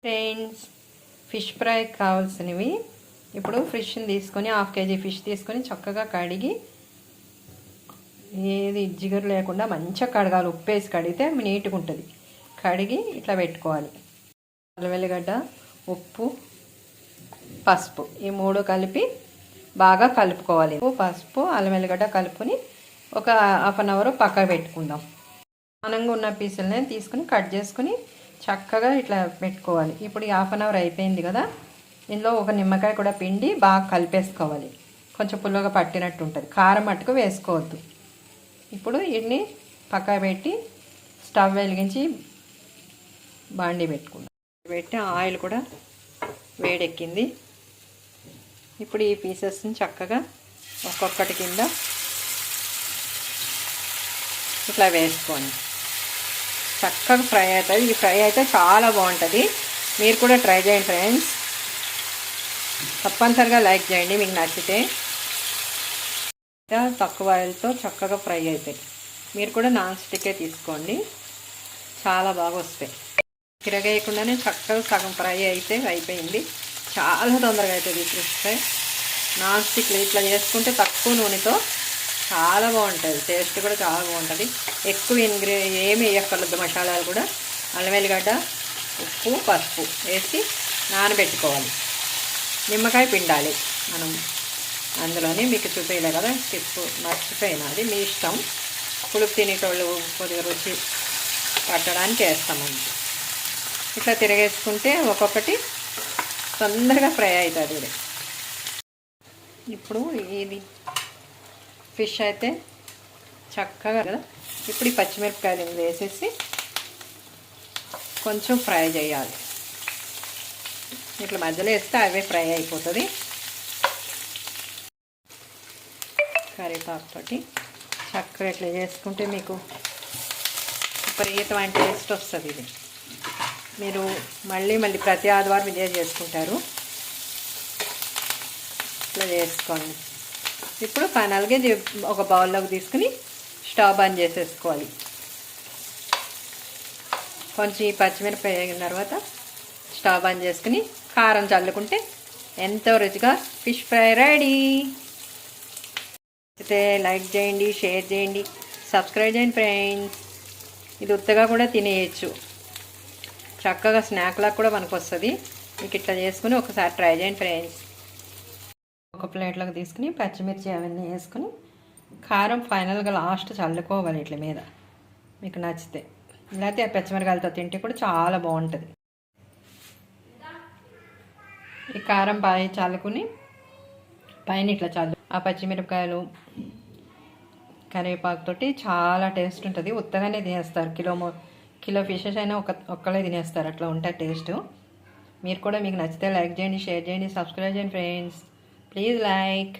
Friends, fish fry కావాల్సినవి ఇప్పుడు ఫిష్ని తీసుకొని 1/2 kg ఫిష్ తీసుకొని చక్కగా కడిగి ఏది జిగురు లేకుండా మంచిగా కడగాలి. ఉప్పేసి కడిగితే నీట్గా ఉంటుంది. కడిగి ఇట్లా పెట్టుకోవాలి. అల్లం వెల్లిగడ్డ, ఉప్పు, పసుపు ఈ 3 కలిపి బాగా కలుపుకోవాలి. ఉప్పు, పసుపు, అల్లం వెల్లిగడ్డ కలుపుకొని ఒక 1/2 అవర్ పక్కకు పెట్టుకుందాం. సమానంగా ఉన్న పీసులనే తీసుకుని కట్ చేసుకుని చక్కగా ఇట్లా పెట్టుకోవాలి. ఇప్పుడు 1/2 అవర్ అయిపోయింది కదా, ఇందులో ఒక నిమ్మకాయ కూడా పిండి బాగా కలిపేసుకోవాలి. కొంచెం పుల్లగా పట్టినట్టు ఉంటుంది. కారం మట్టుకు వేసుకోవద్దు. ఇప్పుడు వీటిని పక్కకు పెట్టి స్టవ్ వెలిగించి బాండీ పెట్టుకుందాం. పెట్టి ఆయిల్ కూడా వేడెక్కింది. ఇప్పుడు ఈ పీసెస్ని చక్కగా ఒక్కొక్కటి కింద ఇట్లా వేసుకోండి. చక్కగా ఫ్రై అవుతుంది. ఈ ఫ్రై అయితే చాలా బాగుంటుంది. మీరు కూడా ట్రై చేయండి ఫ్రెండ్స్. తప్పనిసరిగా లైక్ చేయండి మీకు నచ్చితే. తక్కువ ఆయిల్తో చక్కగా ఫ్రై అవుతాయి. మీరు కూడా నాన్ స్టిక్కే తీసుకోండి, చాలా బాగా వస్తాయి. తిరగేయకుండానే చక్కగా సగం ఫ్రై అయితే అయిపోయింది. చాలా తొందరగా అవుతుంది ఫిష్ ఫ్రై. నాన్ స్టిక్ ఇట్లా చేసుకుంటే తక్కువ నూనెతో చాలా బాగుంటుంది. టేస్ట్ కూడా చాలా బాగుంటుంది. ఎక్కువ ఏమి వేయక్కర్లేదు. మసాలాలు కూడా అల్లం వెల్లిగడ్డ, ఉప్పు, పసుపు వేసి నానబెట్టుకోవాలి. నిమ్మకాయ పిండాలి మనం అందులోనే. మీకు చూపించలే కదా, టిప్పు మర్చిపోయినా, అది మీ ఇష్టం. పులుపు తినేటోళ్ళు కొద్దిగా రుచి పట్టడానికి వేస్తామండి. ఇట్లా తిరగేసుకుంటే ఒక్కొక్కటి తొందరగా ఫ్రై అవుతుంది. ఇది ఇప్పుడు ఇది ఫిష్ అయితే చక్కగా కదా. ఇప్పుడు ఈ పచ్చిమిరపకాయలు వేసేసి కొంచెం ఫ్రై చేయాలి. ఇట్లా మధ్యలో వేస్తే అవే ఫ్రై అయిపోతుంది. కరివేపాకుతోటి చక్కగా ఇట్లా చేసుకుంటే మీకు విపరీతమైన టేస్ట్ వస్తుంది. ఇది మీరు మళ్ళీ ప్రతి ఆదివారం ఇదే చేసుకుంటారు. ఇట్లా చేసుకోండి. ఇప్పుడు ఫైనల్గా ఒక బౌల్లోకి తీసుకుని స్టవ్ బంద్ చేసేసుకోవాలి. కొంచెం ఈ పచ్చిమిరపకాయ వేగిన తర్వాత స్టవ్ బంద్ చేసుకుని కారం చల్లుకుంటే ఎంతో రుచిగా ఫిష్ ఫ్రై రెడీ. అయితే లైక్ చేయండి, షేర్ చేయండి, సబ్స్క్రైబ్ చేయండి ఫ్రెండ్స్. ఇది ఉత్తగా కూడా తినేయచ్చు. చక్కగా స్నాక్లా కూడా మనకు వస్తుంది. మీకు ఇట్లా చేసుకుని ఒకసారి ట్రై చేయండి ఫ్రెండ్స్. ఒక ప్లేట్లోకి తీసుకుని పచ్చిమిర్చి అవన్నీ వేసుకుని కారం ఫైనల్గా లాస్ట్ చల్లుకోవాలి ఇట్ల మీద, మీకు నచ్చితే. లేకపోతే ఆ పచ్చిమిరకాయలతో తింటే కూడా చాలా బాగుంటుంది. ఈ కారం బాగా చల్లుకుని పైన ఇట్లా చల్లు ఆ పచ్చిమిరపకాయలు కరివేపాకుతోటి చాలా టేస్ట్ ఉంటుంది. ఉత్తగానే తినేస్తారు. కిలో ఫిషెస్ అయినా ఒక్కలే తినేస్తారు. అట్లా ఉంటుంది టేస్ట్. మీరు కూడా మీకు నచ్చితే లైక్ చేయండి, షేర్ చేయండి, సబ్స్క్రైబ్ చేయండి ఫ్రెండ్స్. Please like.